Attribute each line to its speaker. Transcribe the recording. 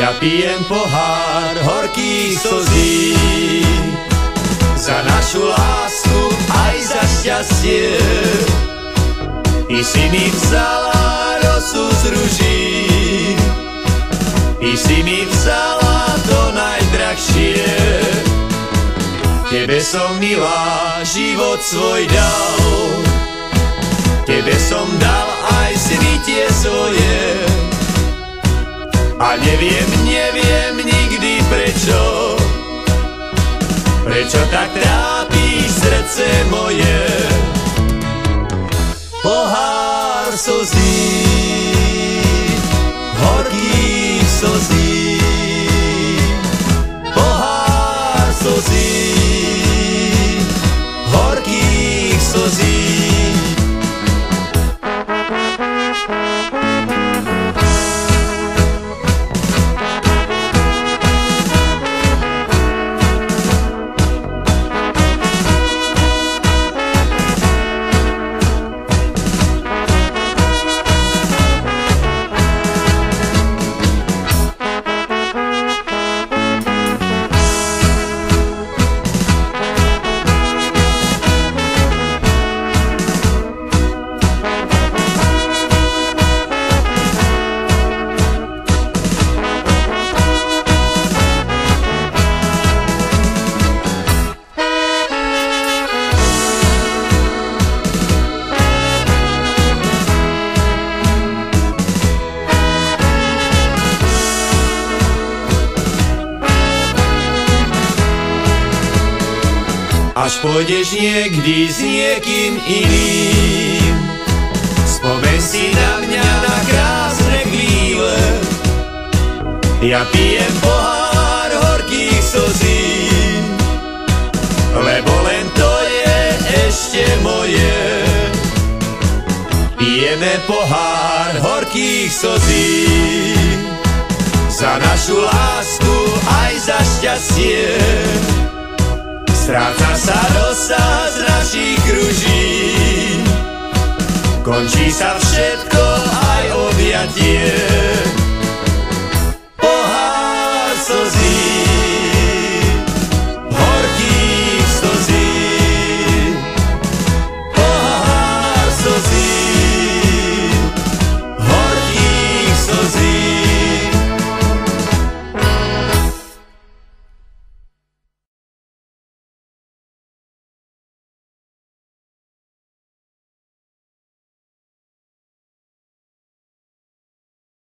Speaker 1: Ja pijem pohár horkých slzí za našu lásku aj za šťastie. Ty si mi vzala rosu z ruží, ty si mi vzala to najdrahšie. Tebe som milá život svoj dal, tebe som dal aj sny tie svoje. A neviem nikdy prečo tak trápíš srdce moje. Pohár slzí, horkých slzí, pohár slzí, horkých slzí. Až pôjdeš niekdy s niekým iným, spomeň si na mňa na krásne chvíle. Ja pijem pohár horkých slzí, lebo len to je ešte moje. Pijeme pohár horkých slzí za našu lásku aj za šťastie. Stráca sa rosa z našich ruží, končí sa všetko aj objatie. Pohár slzí.